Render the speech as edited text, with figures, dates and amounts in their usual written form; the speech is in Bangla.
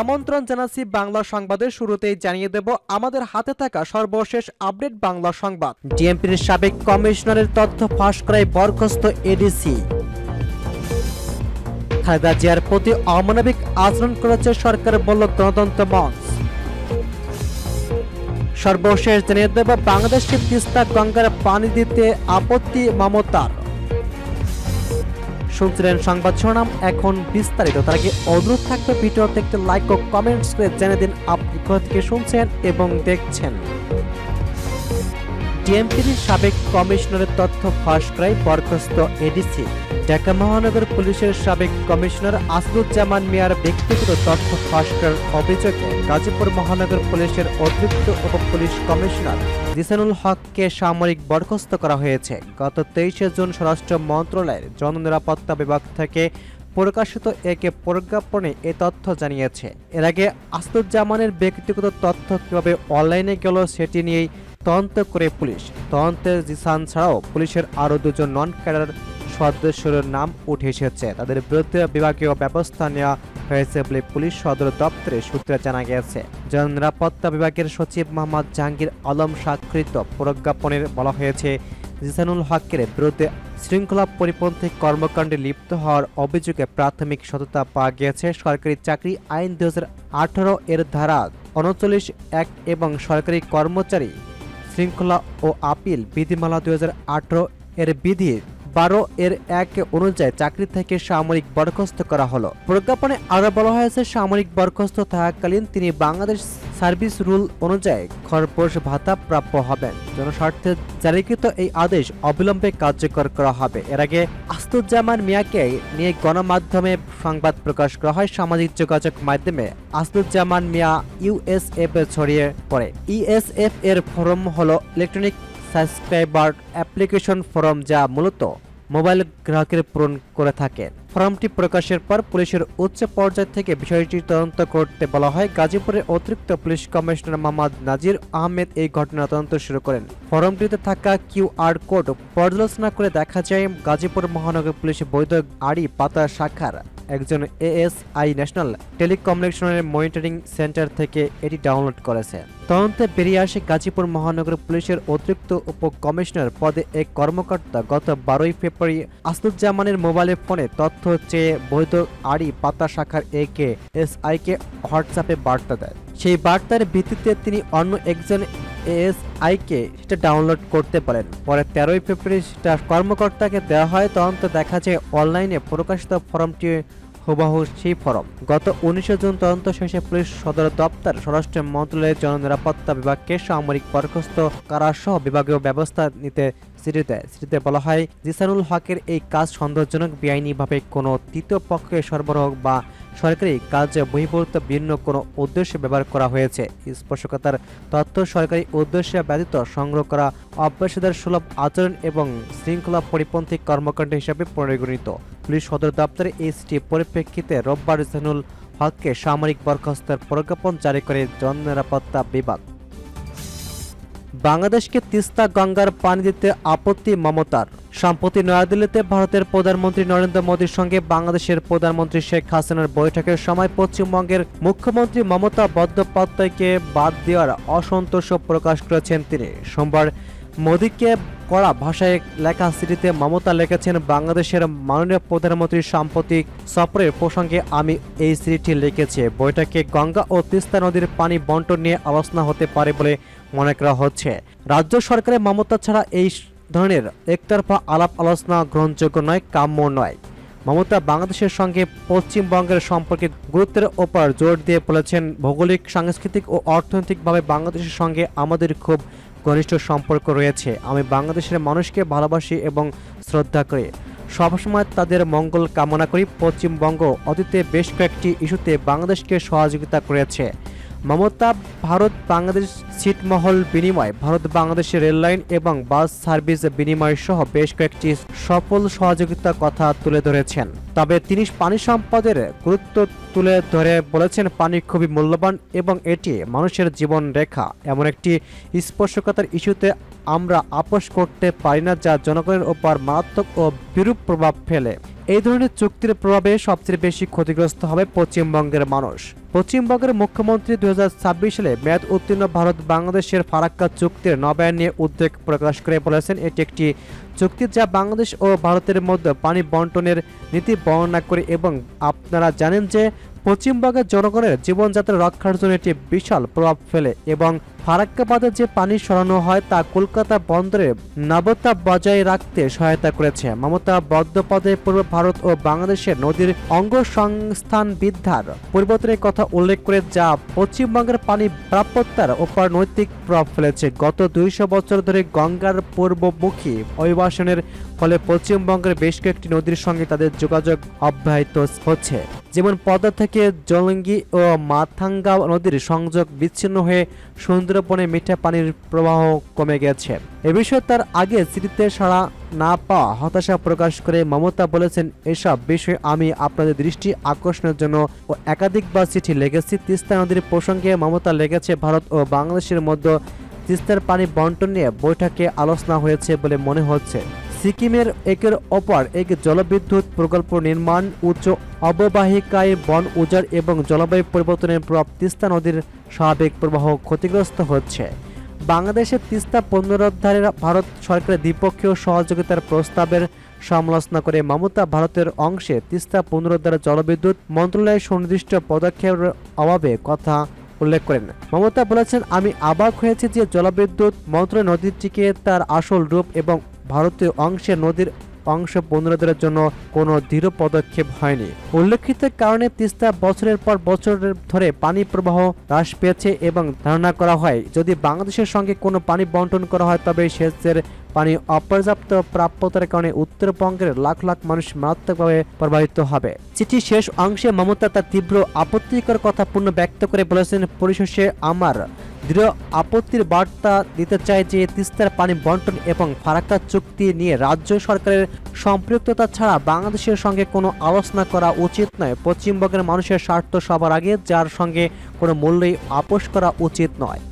আমন্ত্রণ জানাচ্ছি বাংলা সংবাদের শুরুতেই জানিয়ে দেব আমাদের হাতে থাকা সর্বশেষ আপডেট বাংলা সংবাদ। ডিএমপির সাবেক কমিশনারের তথ্য ফাঁস করায় বরখাস্ত এডিসি। খালেদা জিয়ার প্রতি অমানবিক আচরণ করেছে সরকার, বলল গণতন্ত্র মঞ্চ। সর্বশেষ জানিয়ে দেব বাংলাদেশকে তিস্তা গঙ্গার পানি দিতে আপত্তি মমতার। শুনছিলেন সংবাদ শিরোনাম, এখন বিস্তারিত। তার আগে অনুরোধ থাকবে ভিডিওতে একটি লাইক ও কমেন্টস করে জানিয়ে দিন আপনি কোথা থেকে শুনছেন এবং দেখছেন। ডিএমপির সাবেক কমিশনারের তথ্য ফাঁস করায় বরখাস্ত এডিসি। ঢাকা মহানগর পুলিশের সাবেক কমিশনার আসাদুজ্জামান মিয়ার ব্যক্তিগত তথ্য ফাঁস করার অভিযোগে গাজীপুর মহানগর পুলিশের অতিরিক্ত উপ পুলিশ কমিশনার জিসানুল হককে সাময়িক বরখাস্ত করা হয়েছে। গত 23 জুন স্বরাষ্ট্র মন্ত্রণালয়ের জননিরাপত্তা বিভাগ থেকে প্রকাশিত এক প্রজ্ঞাপনে এ তথ্য জানিয়েছে। এর আগে আসাদুজ্জামানের ব্যক্তিগত তথ্য কিভাবে অনলাইনে গেল সেটি নিয়েই তদন্ত করে পুলিশ। তদন্তে জিসান ছাড়াও পুলিশের আরও দুজন নন ক্যাডার সদস্যের নাম উঠে এসেছে। তাদের বিরুদ্ধে বিভাগীয় ব্যবস্থা নেওয়া হয়েছে বলে পুলিশ সদর দপ্তরের সূত্রে জানা গেছে। জননিরাপত্তা বিভাগের সচিব মোহাম্মদ জাহাঙ্গীর আলম স্বাক্ষরিত প্রজ্ঞাপনে বলা হয়েছে, জিসানুল হকের বিরুদ্ধে শৃঙ্খলা পরিপন্থী কর্মকাণ্ডে লিপ্ত হওয়ার অভিযোগে প্রাথমিক সততা পাওয়া গিয়েছে। সরকারি চাকরি আইন 2018 এর ধারা 39(1) এবং সরকারি কর্মচারী শৃঙ্খলা ও আপিল বিধিমালা 2018 এর বিধি 12 এর 1 অনুযায়ী চাকরি থেকে সাময়িক বরখাস্ত করা হলো। প্রজ্ঞাপনে আরো বলা হয়েছে, সাময়িক বরখাস্ত থাকাকালীন তিনি বাংলাদেশ সার্ভিস রুল অনুযায়ী খরপোশ ভাতা প্রাপ্য হবেন। জনস্বার্থে জারিকৃত এই আদেশ অবিলম্বে কার্যকর করা হবে। এর আগে আসাদুজ্জামান মিয়াকে নিয়ে গণমাধ্যমে সংবাদ প্রকাশ করা হয়। সামাজিক যোগাযোগ মাধ্যমে আসাদুজ্জামান মিয়া ইউএসএফ ছড়িয়ে পড়ে। ইএসএফ এর ফরম হলো ইলেকট্রনিক সাবস্ক্রাইবার অ্যাপ্লিকেশন ফর্ম, যা মূলত মোবাইল গ্রাহকের পূরণ করে থাকে। ফর্মটি প্রকাশের পর পুলিশের উচ্চ পর্যায় থেকে বিষয়টি তদন্ত করতে বলা হয়। গাজীপুরের অতিরিক্ত পুলিশ কমিশনার মোহাম্মদ নাজির আহমেদ এই ঘটনার তদন্ত শুরু করেন। ফর্মটিতে থাকা কিউআর কোড পর্যালোচনা করে দেখা যায় গাজীপুর মহানগর পুলিশ বৈধ আড়ি পাতা শাখার একজন এএসআই ন্যাশনাল টেলিকমিউনিকেশনের মনিটরিং সেন্টার থেকে এটি ডাউনলোড করেছে। তদন্তে বেরিয়ে আসে গাজীপুর মহানগর পুলিশের অতিরিক্ত উপ কমিশনার পদে এক কর্মকর্তা গত 12 ফেব্রুয়ারি আসাদুজ্জামানের মোবাইলে ফোনে তথ্য চেয়ে বৈধ আড়ি পাতা শাখার এএসআইকে হোয়াটসঅ্যাপে বার্তা দেয়। সেই বার্তার ভিত্তিতে তিনি অন্য একজন এএসআইকে সেটা ডাউনলোড করতে পারেন। পরে 13 ফেব্রুয়ারি সেটা কর্মকর্তাকে দেওয়া হয়। তদন্ত দেখা যায় অনলাইনে প্রকাশিত ফর্মটি হুবহু সেই ফর্ম। গত 19 জুন তদন্ত শেষে পুলিশ সদর দপ্তর স্বরাষ্ট্র মন্ত্রণালয়ের জননিরাপত্তা বিভাগকে সামরিক বরখাস্ত করাসহ বিভাগীয় ব্যবস্থা নিতে চিঠিতে বলা হয়, জিসানুল হকের এই কাজ সন্দেহজনক, বেআইনিভাবে কোনো তৃতীয় পক্ষকে সরবরাহ বা সরকারি কাজে বহির্ভূত ভিন্ন কোনো উদ্দেশ্যে ব্যবহার করা হয়েছে। স্পর্শকাতার তথ্য সরকারি উদ্দেশ্যে ব্যতীত সংগ্রহ করা অপেশাদার সুলভ আচরণ এবং শৃঙ্খলা পরিপন্থী কর্মকাণ্ড হিসাবে পরিগণিত। পুলিশ সদর দপ্তরে এই চিঠির পরিপ্রেক্ষিতে রোববার জিসানুল হককে সামরিক বরখাস্তের প্রজ্ঞাপন জারি করে জননিরাপত্তা বিভাগ। বাংলাদেশকে তিস্তা গঙ্গার পানি দিতে আপত্তি মমতার। সম্প্রতি নয়াদিল্লিতে ভারতের প্রধানমন্ত্রী নরেন্দ্র মোদীর সঙ্গে বাংলাদেশের প্রধানমন্ত্রী শেখ হাসিনার বৈঠকের সময় পশ্চিমবঙ্গের মুখ্যমন্ত্রী মমতা বন্দ্যোপাধ্যায়কে বাদ দেওয়ার অসন্তোষ প্রকাশ করেছেন তিনি। সোমবার মোদীকে কড়া ভাষায় লেখা চিঠিতে মমতা লিখেছেন, বাংলাদেশের মাননীয় প্রধানমন্ত্রীর সাম্প্রতিক সফরের প্রসঙ্গে আমি এই চিঠি লিখেছি। বৈঠকে গঙ্গা ও তিস্তা নদীর পানি বন্টন নিয়ে আলোচনা হতে পারে বলে মনে করা হচ্ছে। রাজ্য সরকারের মমতা ছাড়া এই ধরনের একতরফা আলাপ আলোচনা গ্রহণযোগ্য নয়, কাম্য নয়। মমতা বাংলাদেশের সঙ্গে পশ্চিমবঙ্গের সম্পর্কে গুরুত্বের ওপর জোর দিয়ে বলেছেন, ভৌগোলিক, সাংস্কৃতিক ও অর্থনৈতিকভাবে বাংলাদেশের সঙ্গে আমাদের খুব ঘনিষ্ঠ সম্পর্ক রয়েছে। আমি বাংলাদেশের মানুষকে ভালোবাসি এবং শ্রদ্ধা করি, সবসময় তাদের মঙ্গল কামনা করি। পশ্চিমবঙ্গ অতীতে বেশ কয়েকটি ইস্যুতে বাংলাদেশকে সহযোগিতা করেছে। মমতা ভারত বাংলাদেশ ছিটমহল বিনিময়, ভারত বাংলাদেশের রেললাইন এবং বাস সার্ভিস বিনিময় সহ বেশ কয়েকটি সফল সহযোগিতার কথা তুলে ধরেছেন। তবে তিনি পানি সম্পদের গুরুত্ব তুলে ধরে বলেছেন, পানি খুবই মূল্যবান এবং এটি মানুষের জীবন রেখা। এমন একটি স্পর্শকাতর ইস্যুতে আমরা আপোষ করতে পারি না, যা জনগণের ওপর মারাত্মক ও বিরূপ প্রভাব ফেলে। এই ধরনের চুক্তির প্রভাবে সবচেয়ে বেশি ক্ষতিগ্রস্ত হবে পশ্চিমবঙ্গের মানুষ। পশ্চিমবঙ্গের মুখ্যমন্ত্রী 2026 সালে মেয়াদ উত্তীর্ণ ভারত বাংলাদেশের ফারাক্কা চুক্তির নবায়ন নিয়ে উদ্বেগ প্রকাশ করে বলেছেন, এটি একটি চুক্তি যা বাংলাদেশ ও ভারতের মধ্যে পানি বন্টনের নীতি বর্ণনা করে এবং আপনারা জানেন যে পশ্চিমবঙ্গের জনগণের জীবনযাত্রা রক্ষার জন্য এটি বিশাল প্রভাব ফেলে এবং ফারাক্কা বাঁধে যে পানি সরানো হয় তা কলকাতা বন্দরের নাব্যতা বজায় রাখতে সহায়তা করেছে। মমতা বন্দ্যোপাধ্যায় পূর্ব ভারত ও বাংলাদেশের নদীর অঙ্গ সংস্থান বৃদ্ধার পরিবর্তনের কথা উল্লেখ করে যা পশ্চিমবঙ্গের পানি প্রাপ্যতার উপর নৈতিক প্রভাব ফেলেছে। গত 200 বছর ধরে গঙ্গার পূর্বমুখী অভিবাসনের ফলে পশ্চিমবঙ্গের বেশ কয়েকটি নদীর সঙ্গে তাদের যোগাযোগ অব্যাহত হচ্ছে, যেমন পদ্মা থেকে জলঙ্গি ও মাথাঙ্গা নদীর সংযোগ বিচ্ছিন্ন হয়ে সুন্দরবনে মিঠা পানির প্রবাহ কমে গেছে। এ বিষয়ে তার আগে চিঠিতে সাড়া না পাওয়া হতাশা প্রকাশ করে মমতা বলেছেন, এসব বিষয়ে আমি আপনাদের দৃষ্টি আকর্ষণের জন্য একাধিকবার চিঠি লিখেছি। তিস্তা নদীর প্রসঙ্গে মমতা লিখেছে, ভারত ও বাংলাদেশের মধ্যে তিস্তার পানি বন্টন নিয়ে বৈঠকে আলোচনা হয়েছে বলে মনে হচ্ছে। সিকিমের একের অপর এক জলবিদ্যুৎ প্রকল্প নির্মাণ, উচ্চ অববাহিকায় বন উজাড় এবং জলবায়ু পরিবর্তনের প্রভাব তিস্তা নদীর স্বাভাবিক প্রবাহ ক্ষতিগ্রস্ত হচ্ছে। বাংলাদেশের তিস্তা পুনরুদ্ধারে ভারত সরকারের দ্বিপক্ষীয় সহযোগিতার প্রস্তাবের সমালোচনা করে মমতা ভারতের অংশে তিস্তা পুনরুদ্ধারে জলবিদ্যুৎ মন্ত্রণালয়ের সুনির্দিষ্ট পদক্ষেপের অভাবে কথা উল্লেখ করেন। মমতা বলেছেন, আমি অবাক হয়েছি যে জলবিদ্যুৎ মন্ত্রণালয় নদীটিকে তার আসল রূপ এবং ভারতীয় অংশে নদীর অংশ পুনরুদ্ধারের জন্য কোনো দৃঢ় পদক্ষেপ হয়নি। উল্লেখিত কারণে তিস্তা বছরের পর বছর ধরে পানি প্রবাহ হ্রাস পেয়েছে এবং ধারণা করা হয় যদি বাংলাদেশের সঙ্গে কোনো পানি বন্টন করা হয় তবে সেচের পানি অপর্যাপ্ত প্রাপ্যতার কারণে উত্তরবঙ্গের লাখ লাখ মানুষ মারাত্মকভাবে প্রভাবিত হবে। চিঠি শেষ অংশে মমতা তার তীব্র আপত্তিকর কথা পূর্ণ ব্যক্ত করে বলেছেন, পরিশেষে আমার দৃঢ় আপত্তির বার্তা দিতে চাই যে তিস্তার পানি বন্টন এবং ফারাক্কা চুক্তি নিয়ে রাজ্য সরকারের সম্পৃক্ততা ছাড়া বাংলাদেশের সঙ্গে কোনো আলোচনা করা উচিত নয়। পশ্চিমবঙ্গের মানুষের স্বার্থ সবার আগে, যার সঙ্গে কোনো মূল্যেই আপোষ করা উচিত নয়।